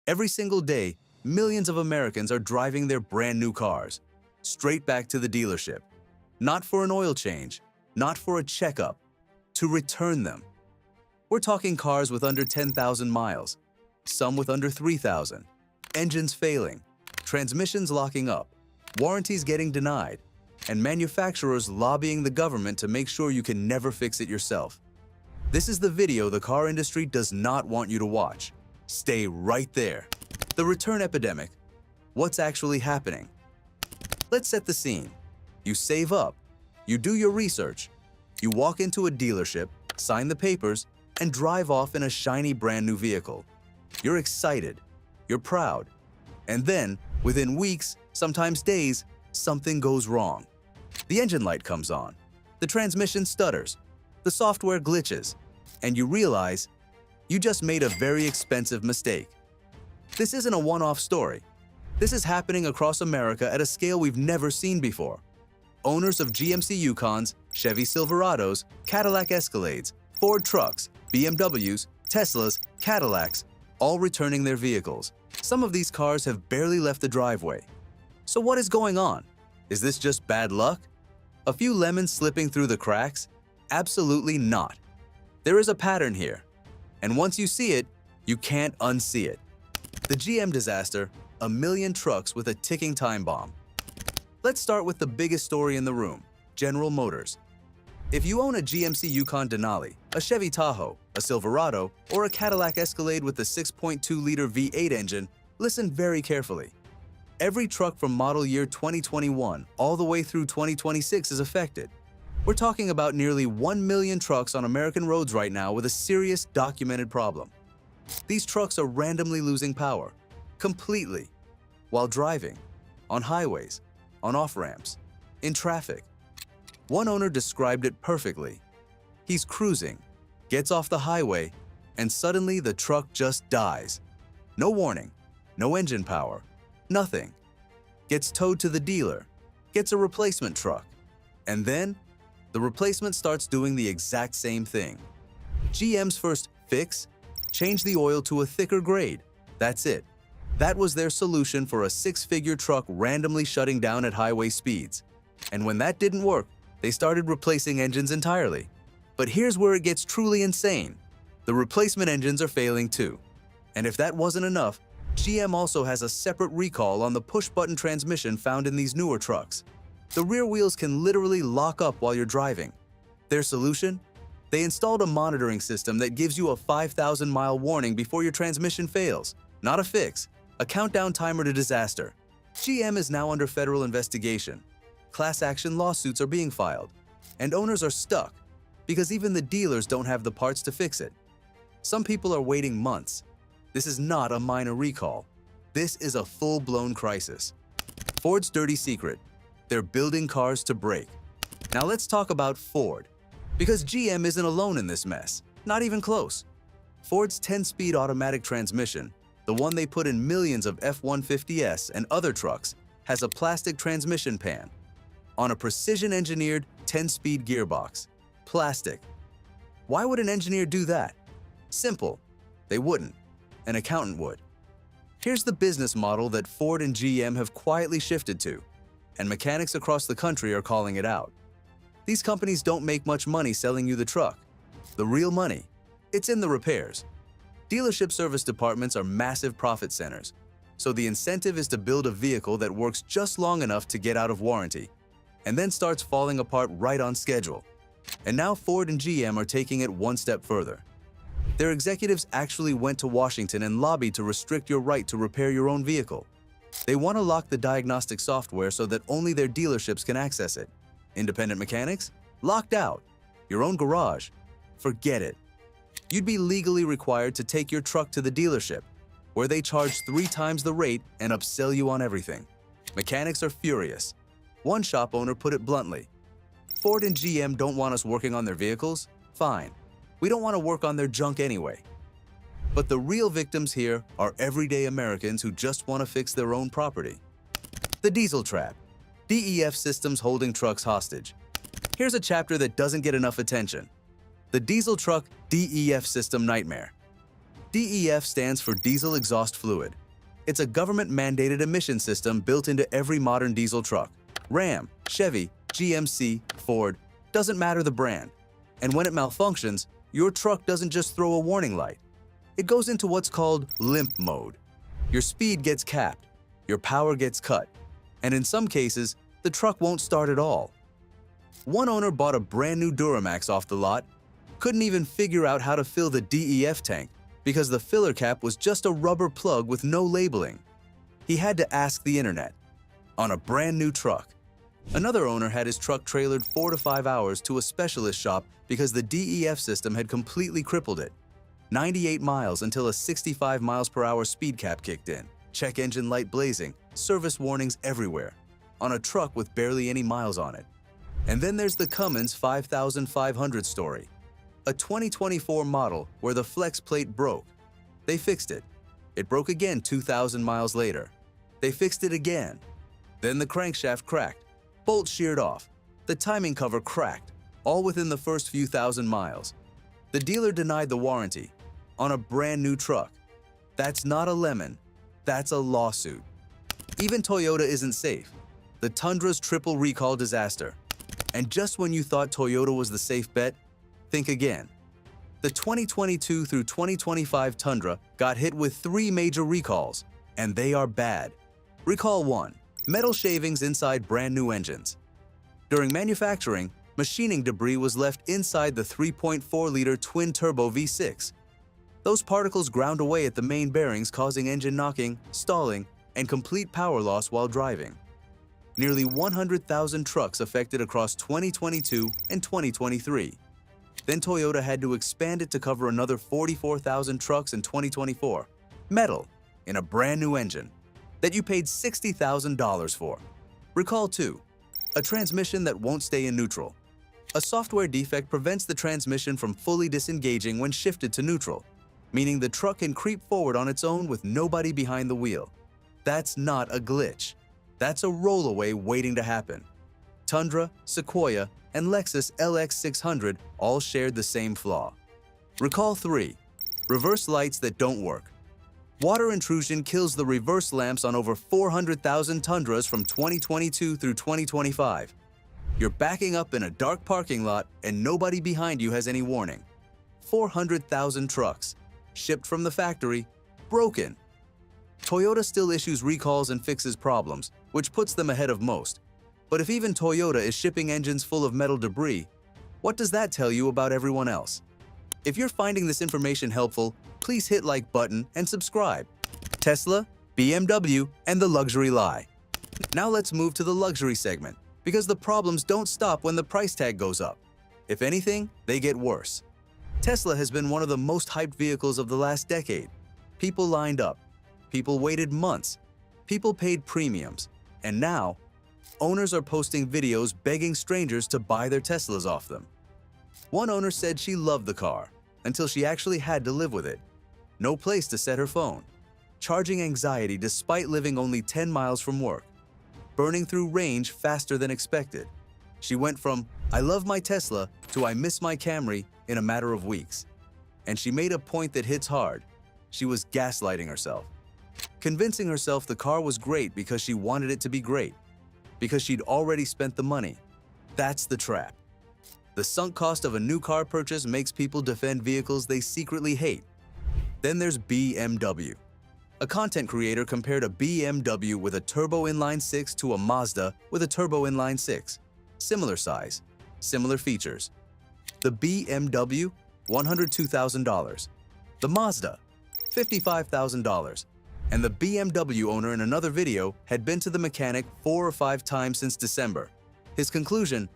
Every single day, millions of Americans are driving their brand new cars straight back to the dealership. Not for an oil change, not for a checkup, to return them. We're talking cars with under 10,000 miles, some with under 3,000, engines failing, transmissions locking up, warranties getting denied, and manufacturers lobbying the government to make sure you can never fix it yourself. This is the video the car industry does not want you to watch. Stay right there. The return epidemic. What's actually happening? Let's set the scene. You save up, you do your research, you walk into a dealership, sign the papers, and drive off in a shiny brand new vehicle. You're excited, you're proud, and then, within weeks, sometimes days, something goes wrong. The engine light comes on, the transmission stutters, the software glitches, and you realize you just made a very expensive mistake. This isn't a one-off story. This is happening across America at a scale we've never seen before. Owners of GMC Yukons, Chevy Silverados, Cadillac Escalades, Ford trucks, BMWs, Teslas, Cadillacs, all returning their vehicles. Some of these cars have barely left the driveway. So what is going on? Is this just bad luck? A few lemons slipping through the cracks? Absolutely not. There is a pattern here, and once you see it, you can't unsee it. The GM disaster, a million trucks with a ticking time bomb. Let's start with the biggest story in the room, General Motors. If you own a GMC Yukon Denali, a Chevy Tahoe, a Silverado, or a Cadillac Escalade with the 6.2-liter V8 engine, listen very carefully. Every truck from model year 2021 all the way through 2026 is affected. We're talking about nearly 1 million trucks on American roads right now with a serious documented problem. These trucks are randomly losing power, completely, while driving, on highways, on off-ramps, in traffic. One owner described it perfectly. He's cruising, gets off the highway, and suddenly the truck just dies. No warning, no engine power, nothing. Gets towed to the dealer, gets a replacement truck, and then the replacement starts doing the exact same thing. GM's first fix? Change the oil to a thicker grade. That's it. That was their solution for a six-figure truck randomly shutting down at highway speeds. And when that didn't work, they started replacing engines entirely. But here's where it gets truly insane. The replacement engines are failing too. And if that wasn't enough, GM also has a separate recall on the push-button transmission found in these newer trucks. The rear wheels can literally lock up while you're driving. Their solution? They installed a monitoring system that gives you a 5,000-mile warning before your transmission fails. Not a fix, a countdown timer to disaster. GM is now under federal investigation. Class action lawsuits are being filed, and owners are stuck because even the dealers don't have the parts to fix it. Some people are waiting months. This is not a minor recall. This is a full-blown crisis. Ford's dirty secret: they're building cars to break. Now let's talk about Ford, because GM isn't alone in this mess, not even close. Ford's 10-speed automatic transmission, the one they put in millions of F-150s and other trucks, has a plastic transmission pan on a precision-engineered 10-speed gearbox. Plastic. Why would an engineer do that? Simple. They wouldn't. An accountant would. Here's the business model that Ford and GM have quietly shifted to, and mechanics across the country are calling it out. These companies don't make much money selling you the truck. The real money, it's in the repairs. Dealership service departments are massive profit centers, so the incentive is to build a vehicle that works just long enough to get out of warranty, and then starts falling apart right on schedule. And now Ford and GM are taking it one step further. Their executives actually went to Washington and lobbied to restrict your right to repair your own vehicle. They want to lock the diagnostic software so that only their dealerships can access it. Independent mechanics? Locked out. Your own garage? Forget it. You'd be legally required to take your truck to the dealership, where they charge 3 times the rate and upsell you on everything. Mechanics are furious. One shop owner put it bluntly: Ford and GM don't want us working on their vehicles? Fine. We don't want to work on their junk anyway. But the real victims here are everyday Americans who just want to fix their own property. The diesel trap. DEF systems holding trucks hostage. Here's a chapter that doesn't get enough attention: the diesel truck DEF system nightmare. DEF stands for diesel exhaust fluid. It's a government-mandated emission system built into every modern diesel truck. Ram, Chevy, GMC, Ford, doesn't matter the brand. And when it malfunctions, your truck doesn't just throw a warning light. It goes into what's called limp mode. Your speed gets capped, your power gets cut, and in some cases, the truck won't start at all. One owner bought a brand new Duramax off the lot, couldn't even figure out how to fill the DEF tank because the filler cap was just a rubber plug with no labeling. He had to ask the internet. On a brand new truck. Another owner had his truck trailered 4 to 5 hours to a specialist shop because the DEF system had completely crippled it. 98 miles until a 65 miles per hour speed cap kicked in, check engine light blazing, service warnings everywhere, on a truck with barely any miles on it. And then there's the Cummins 5500 story, a 2024 model where the flex plate broke. They fixed it. It broke again 2,000 miles later. They fixed it again. Then the crankshaft cracked, bolt sheared off, the timing cover cracked, all within the first few thousand miles. The dealer denied the warranty on a brand new truck. That's not a lemon, that's a lawsuit. Even Toyota isn't safe. The Tundra's triple recall disaster. And just when you thought Toyota was the safe bet, think again. The 2022 through 2025 Tundra got hit with 3 major recalls, and they are bad. Recall 1. Metal shavings inside brand new engines. During manufacturing, machining debris was left inside the 3.4-liter twin-turbo V6. Those particles ground away at the main bearings, causing engine knocking, stalling, and complete power loss while driving. Nearly 100,000 trucks affected across 2022 and 2023. Then Toyota had to expand it to cover another 44,000 trucks in 2024. Metal in a brand new engine that you paid $60,000 for. Recall 2. A transmission that won't stay in neutral. A software defect prevents the transmission from fully disengaging when shifted to neutral, meaning the truck can creep forward on its own with nobody behind the wheel. That's not a glitch. That's a rollaway waiting to happen. Tundra, Sequoia, and Lexus LX600 all shared the same flaw. Recall 3. Reverse lights that don't work. Water intrusion kills the reverse lamps on over 400,000 Tundras from 2022 through 2025. You're backing up in a dark parking lot and nobody behind you has any warning. 400,000 trucks, shipped from the factory, broken. Toyota still issues recalls and fixes problems, which puts them ahead of most. But if even Toyota is shipping engines full of metal debris, what does that tell you about everyone else? If you're finding this information helpful, please hit like button and subscribe. Tesla, BMW, and the luxury lie. Now let's move to the luxury segment, because the problems don't stop when the price tag goes up. If anything, they get worse. Tesla has been one of the most hyped vehicles of the last decade. People lined up. People waited months. People paid premiums. And now, owners are posting videos begging strangers to buy their Teslas off them. One owner said she loved the car until she actually had to live with it. No place to set her phone. Charging anxiety despite living only 10 miles from work. Burning through range faster than expected. She went from, "I love my Tesla," to "I miss my Camry" in a matter of weeks. And she made a point that hits hard. She was gaslighting herself. Convincing herself the car was great because she wanted it to be great. Because she'd already spent the money. That's the trap. The sunk cost of a new car purchase makes people defend vehicles they secretly hate. Then there's BMW. A content creator compared a BMW with a turbo inline-6 to a Mazda with a turbo inline-6. Similar size, similar features. The BMW, $102,000. The Mazda, $55,000. And the BMW owner in another video had been to the mechanic 4 or 5 times since December. His conclusion: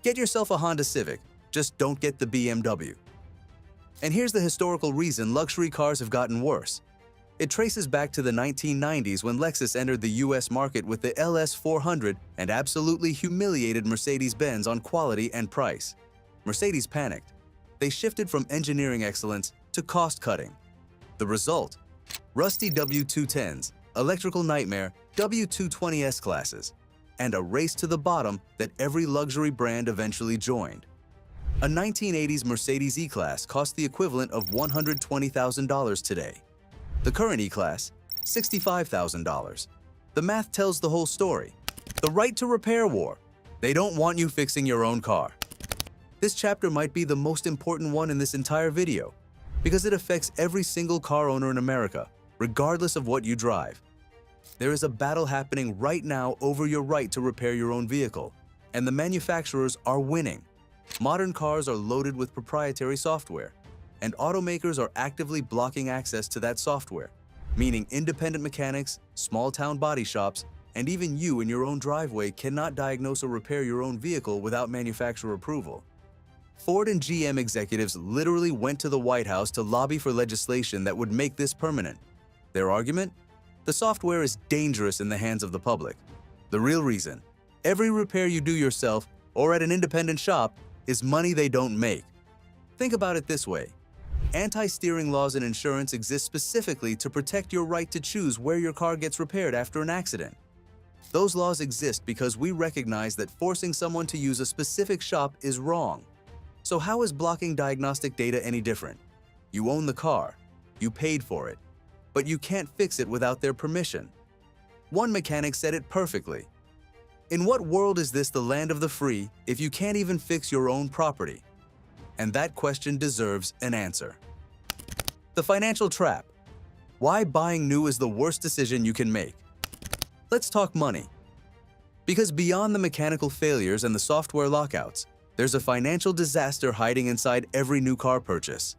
get yourself a Honda Civic, just don't get the BMW. And here's the historical reason luxury cars have gotten worse. It traces back to the 1990s when Lexus entered the US market with the LS400 and absolutely humiliated Mercedes-Benz on quality and price. Mercedes panicked. They shifted from engineering excellence to cost-cutting. The result? Rusty W210s, electrical nightmare W220 S-classes, and a race to the bottom that every luxury brand eventually joined. A 1980s Mercedes E-Class cost the equivalent of $120,000 today. The current E-Class, $65,000. The math tells the whole story. The right to repair war. They don't want you fixing your own car. This chapter might be the most important one in this entire video because it affects every single car owner in America, regardless of what you drive. There is a battle happening right now over your right to repair your own vehicle, and the manufacturers are winning. Modern cars are loaded with proprietary software, and automakers are actively blocking access to that software, meaning independent mechanics, small-town body shops, and even you in your own driveway cannot diagnose or repair your own vehicle without manufacturer approval. Ford and GM executives literally went to the White House to lobby for legislation that would make this permanent. Their argument? The software is dangerous in the hands of the public. The real reason? Every repair you do yourself or at an independent shop is money they don't make. Think about it this way. Anti-steering laws in insurance exist specifically to protect your right to choose where your car gets repaired after an accident. Those laws exist because we recognize that forcing someone to use a specific shop is wrong. So how is blocking diagnostic data any different? You own the car, you paid for it, but you can't fix it without their permission. One mechanic said it perfectly. In what world is this the land of the free if you can't even fix your own property? And that question deserves an answer. The financial trap. Why buying new is the worst decision you can make. Let's talk money. Because beyond the mechanical failures and the software lockouts, there's a financial disaster hiding inside every new car purchase.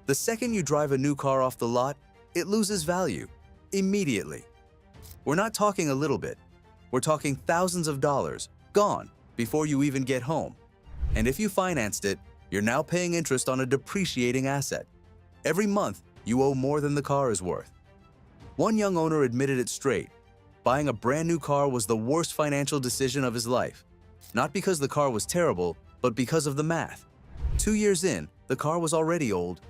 The second you drive a new car off the lot, it loses value immediately. We're not talking a little bit. We're talking thousands of dollars gone before you even get home. And if you financed it, you're now paying interest on a depreciating asset. Every month, you owe more than the car is worth. One young owner admitted it straight. Buying a brand new car was the worst financial decision of his life. Not because the car was terrible, but because of the math. 2 years in, the car was already old.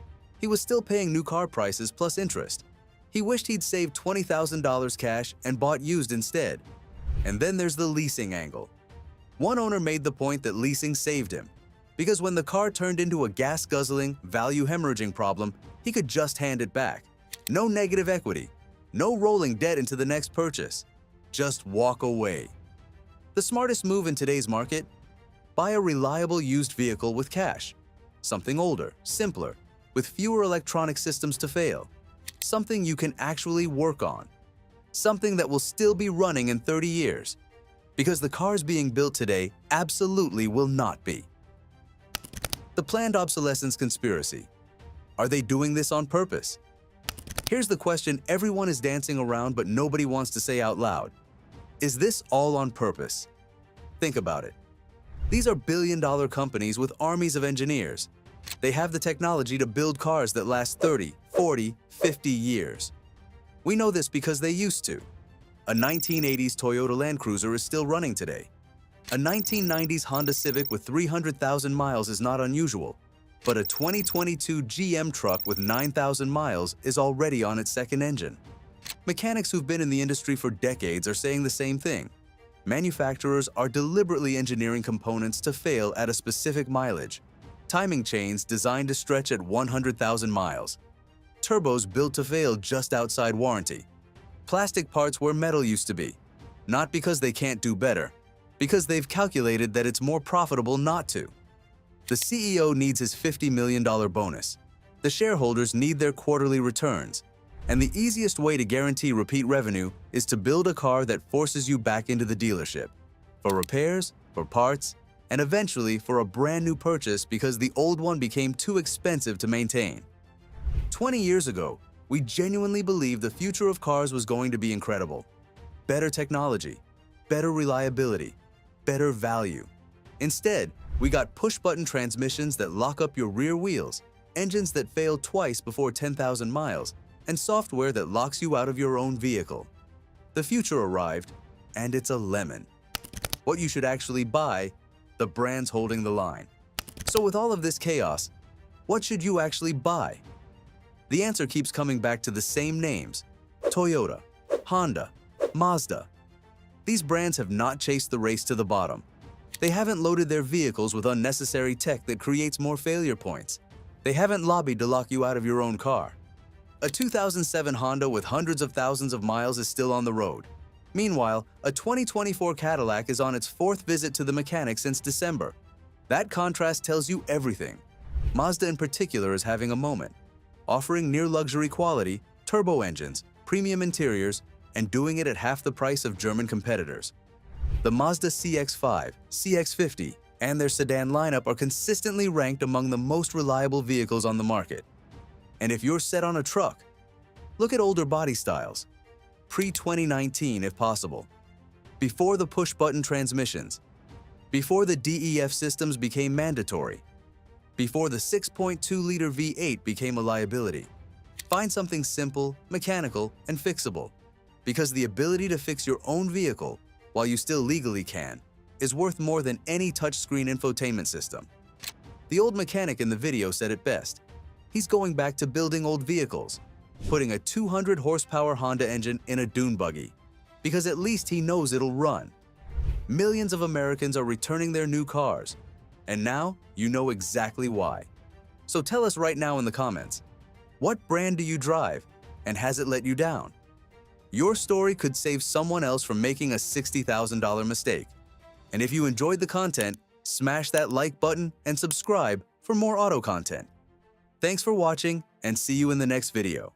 He was still paying new car prices plus interest. He wished he'd saved $20,000 cash and bought used instead. And then there's the leasing angle. One owner made the point that leasing saved him, because when the car turned into a gas-guzzling, value-hemorrhaging problem, he could just hand it back. No negative equity, no rolling debt into the next purchase. Just walk away. The smartest move in today's market? Buy a reliable used vehicle with cash. Something older, simpler, with fewer electronic systems to fail. Something you can actually work on. Something that will still be running in 30 years. Because the cars being built today absolutely will not be. The planned obsolescence conspiracy. Are they doing this on purpose? Here's the question everyone is dancing around but nobody wants to say out loud. Is this all on purpose? Think about it. These are billion-dollar companies with armies of engineers. They have the technology to build cars that last 30, 40, 50 years. We know this because they used to. A 1980s Toyota Land Cruiser is still running today. A 1990s Honda Civic with 300,000 miles is not unusual, but a 2022 GM truck with 9,000 miles is already on its second engine. Mechanics who've been in the industry for decades are saying the same thing. Manufacturers are deliberately engineering components to fail at a specific mileage. Timing chains designed to stretch at 100,000 miles. Turbos built to fail just outside warranty. Plastic parts where metal used to be. Not because they can't do better, because they've calculated that it's more profitable not to. The CEO needs his $50 million bonus. The shareholders need their quarterly returns. And the easiest way to guarantee repeat revenue is to build a car that forces you back into the dealership. For repairs, for parts, and eventually for a brand new purchase because the old one became too expensive to maintain. 20 years ago, we genuinely believed the future of cars was going to be incredible. Better technology, better reliability, better value. Instead, we got push-button transmissions that lock up your rear wheels, engines that fail twice before 10,000 miles, and software that locks you out of your own vehicle. The future arrived, and it's a lemon. What you should actually buy, the brand's holding the line. So with all of this chaos, what should you actually buy? The answer keeps coming back to the same names: Toyota, Honda, Mazda. These brands have not chased the race to the bottom. They haven't loaded their vehicles with unnecessary tech that creates more failure points. They haven't lobbied to lock you out of your own car. A 2007 Honda with hundreds of thousands of miles is still on the road. Meanwhile, a 2024 Cadillac is on its fourth visit to the mechanic since December. That contrast tells you everything. Mazda in particular is having a moment, offering near-luxury quality, turbo engines, premium interiors, and doing it at half the price of German competitors. The Mazda CX-5, CX-50, and their sedan lineup are consistently ranked among the most reliable vehicles on the market. And if you're set on a truck, look at older body styles, pre-2019 if possible, before the push-button transmissions, before the DEF systems became mandatory, before the 6.2-liter V8 became a liability. Find something simple, mechanical, and fixable, because the ability to fix your own vehicle, while you still legally can, is worth more than any touchscreen infotainment system. The old mechanic in the video said it best. He's going back to building old vehicles, putting a 200-horsepower Honda engine in a dune buggy, because at least he knows it'll run. Millions of Americans are returning their new cars, and now you know exactly why. So tell us right now in the comments, what brand do you drive, and has it let you down? Your story could save someone else from making a $60,000 mistake. And if you enjoyed the content, smash that like button and subscribe for more auto content. Thanks for watching, and see you in the next video.